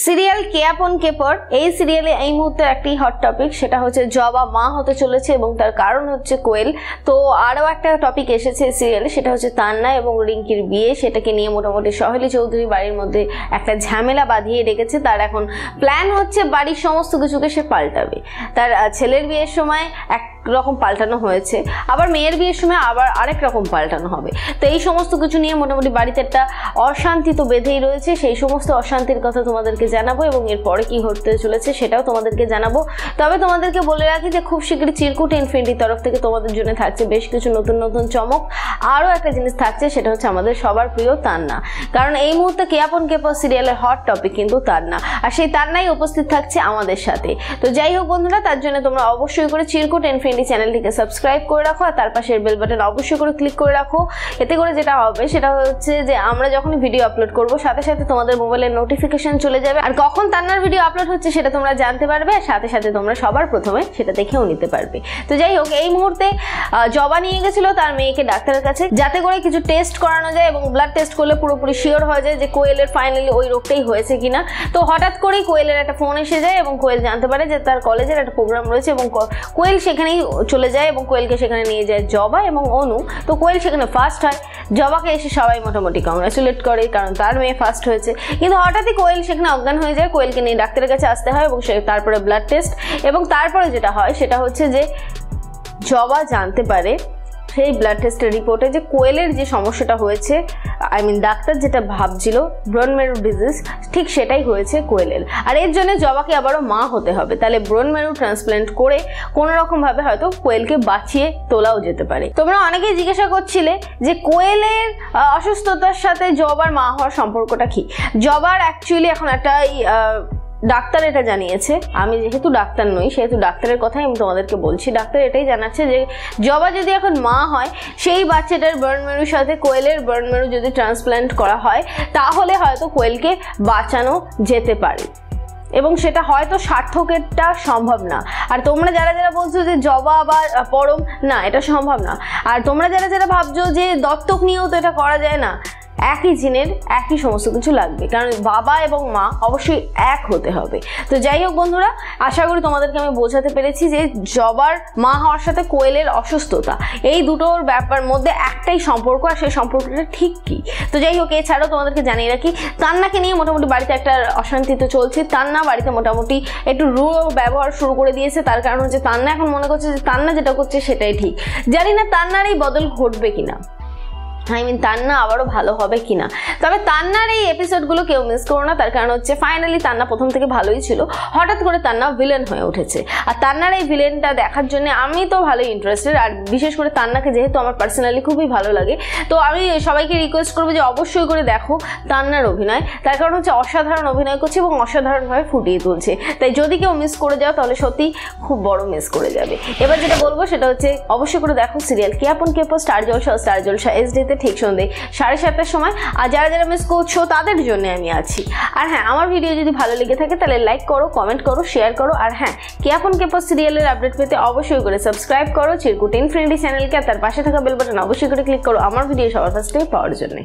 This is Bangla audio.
সিরিয়াল কে আপন কে পর এই সিরিয়ালে এই মুহূর্তে একটি হট টপিক, সেটা হচ্ছে জবা মা হতে চলেছে এবং তার কারণ হচ্ছে কোয়েল। তো আরও একটা টপিক এসেছে সিরিয়ালে, সেটা হচ্ছে তান্না এবং রিঙ্কির বিয়ে। সেটাকে নিয়ে মোটামুটি সহেলি চৌধুরী বাড়ির মধ্যে একটা ঝামেলা বাঁধিয়ে রেখেছে। তার এখন প্ল্যান হচ্ছে বাড়ির সমস্ত কিছুকে সে পাল্টাবে। তার ছেলের বিয়ের সময় এক রকম পাল্টানো হয়েছে, আবার মেয়ের বিয়ের সময় আবার আরেক রকম পাল্টানো হবে। তো এই সমস্ত কিছু নিয়ে মোটামুটি বাড়িতে একটা অশান্তি তো বেঁধেই রয়েছে। সেই সমস্ত অশান্তির কথা তোমাদেরকে জানাবো এবং এরপরে কি হতে চলেছে সেটাও তোমাদেরকে জানাবো। তবে তোমাদেরকে বলে রাখি যে খুব শীঘ্রই চিরকুট ইনফিনিটির তরফ থেকে তোমাদের জন্য থাকছে বেশ কিছু নতুন নতুন চমক। আরও একটা জিনিস থাকছে, সেটা হচ্ছে আমাদের সবার প্রিয় তান্না। কারণ এই মুহূর্তে কে আপন কে পর সিরিয়ালের হট টপিক কিন্তু তান্না, আর সেই তান্নাই উপস্থিত থাকছে আমাদের সাথে। তো যাই হোক বন্ধুরা, তার জন্য তোমরা অবশ্যই করে চিরকুট ইনফিনিটি চ্যানেলটিকে সাবস্ক্রাইব করে রাখো আর তার পাশের বেল বাটন অবশ্যই করে ক্লিক করে রাখো। এতে করে যেটা হবে সেটা হচ্ছে যে আমরা যখন ভিডিও আপলোড করব সাথে সাথে তোমাদের মোবাইলের নোটিফিকেশন চলে যাবে, আর কখন তান্নার ভিডিও আপলোড হচ্ছে সেটা তোমরা জানতে পারবে, আর সাথে সাথে তোমরা সবার প্রথমে সেটা দেখেও নিতে পারবে। তো যাই হোক, এই মুহূর্তে জবা নিয়ে গেছিল তার মেয়েকে ডাক্তারের কাছে, যাতে করে কিছু টেস্ট করানো যায় এবং ব্লাড টেস্ট করলে পুরোপুরি শিওর হয়ে যায় যে কোয়েলের ফাইনালি ওই রোগটাই হয়েছে কিনা। তো হঠাৎ করেই কোয়েলের একটা ফোন এসে যায় এবং কোয়েল জানতে পারে যে তার কলেজের একটা প্রোগ্রাম রয়েছে এবং কোয়েল সেখানেই চলে যায় এবং কোয়েলকে সেখানে নিয়ে যায় জবা এবং অনু। তো কোয়েল সেখানে ফার্স্ট হয়, জবাকে এসে সবাই মোটামুটি কংগ্রাচুলেট করে কারণ তার মেয়ে ফার্স্ট হয়েছে। কিন্তু হঠাৎই কোয়েল সেখানে অজ্ঞান হয়ে যায়, কোয়েলকে নিয়ে ডাক্তারের কাছে আসতে হয় এবং তারপরে ব্লাড টেস্ট, এবং তারপরে যেটা হয় সেটা হচ্ছে যে জবা জানতে পারে সেই ব্লাড টেস্টের রিপোর্টে যে কোয়েলের যে সমস্যাটা হয়েছে, ডাক্তার যেটা ভাবছিল ব্রোন মেরু ডিজিজ, ঠিক সেটাই হয়েছে কোয়েলের। আর এর জন্য জবাকে আবারও মা হতে হবে, তাহলে ব্রোন মেরু ট্রান্সপ্ল্যান্ট করে কোনো রকমভাবে হয়তো কোয়েলকে বাঁচিয়ে তোলাও যেতে পারে। তোমরা অনেকেই জিজ্ঞাসা করছিলে যে কোয়েলের অসুস্থতার সাথে জবার মা হওয়ার সম্পর্কটা কি। জবার অ্যাকচুয়ালি এখন একটা ডাক্তার এটা জানিয়েছে, আমি যেহেতু ডাক্তার নই সেহেতু ডাক্তারের কথাই আমি তোমাদেরকে বলছি। ডাক্তার এটাই জানাচ্ছে যে জবা যদি এখন মা হয়, সেই বাচ্চাটার বার্ন মেরুর সাথে কোয়েলের বার্ন মেরু যদি ট্রান্সপ্ল্যান্ট করা হয় তাহলে হয়তো কোয়েলকে বাঁচানো যেতে পারে, এবং সেটা হয়তো সার্থকেরটা সম্ভব না। আর তোমরা যারা যারা বলছো যে জবা বা পরম, না এটা সম্ভব না। আর তোমরা যারা যারা ভাবছো যে দত্তক নিয়েও তো এটা করা যায় না, একই জিনের একই সমস্ত কিছু লাগবে, কারণ বাবা এবং মা অবশ্যই এক হতে হবে। তো যাই হোক বন্ধুরা, আশা করি তোমাদেরকে আমি বোঝাতে পেরেছি যে জবার মা হওয়ার সাথে কোয়েলের অসুস্থতা, এই দুটোর ব্যাপার মধ্যে একটাই সম্পর্ক, আর সেই সম্পর্কটা ঠিক কি। তো যাই হোক, এছাড়াও তোমাদেরকে জানিয়ে রাখি তান্নাকে নিয়ে মোটামুটি বাড়িতে একটা অশান্তি তো চলছে। তান্না বাড়িতে মোটামুটি একটু রূঢ় ব্যবহার শুরু করে দিয়েছে, তার কারণ হচ্ছে তান্না এখন মনে করছে যে তান্না যেটা করছে সেটাই ঠিক। জানি না তান্নার এই বদল ঘটবে কিনা, তান্না আবারও ভালো হবে কিনা। তবে তান্নার এই এপিসোডগুলো কেউ মিস করো না, তার কারণ হচ্ছে ফাইনালি তান্না প্রথম থেকে ভালোই ছিল, হঠাৎ করে তান্না ভিলেন হয়ে উঠেছে। আর তান্নার এই ভিলেনটা দেখার জন্য আমি তো ভালোই ইন্টারেস্টেড, আর বিশেষ করে তান্নাকে যেহেতু আমার পার্সোনালি খুবই ভালো লাগে, তো আমি সবাইকে রিকোয়েস্ট করবো যে অবশ্যই করে দেখো তান্নার অভিনয়। তার কারণ হচ্ছে অসাধারণ অভিনয় করছে এবং অসাধারণভাবে ফুটিয়ে তুলছে। তাই যদি কেউ মিস করে যাও তাহলে সত্যি খুব বড় মিস করে যাবে। এবার যেটা বলবো সেটা হচ্ছে অবশ্যই করে দেখো সিরিয়াল কে আপন কে পর স্টার জলসা HD-তে ঠিক সন্ধ্যে 7:30টার সময়। আর যারা যারা মিস করছো তাদের জন্য আমি আছি। আর হ্যাঁ, আমার ভিডিও যদি ভালো লেগে থাকে তাহলে লাইক করো, কমেন্ট করো, শেয়ার করো। আর হ্যাঁ, কে আপন কে পর সিরিয়ালের আপডেট পেতে অবশ্যই করে সাবস্ক্রাইব করো চিরকুট ইনফিনিটি চ্যানেলকে, আর তার পাশে থাকা বেল বাটন অবশ্যই করে ক্লিক করো আমার ভিডিও সবার ফার্স্টে পাওয়ার জন্য।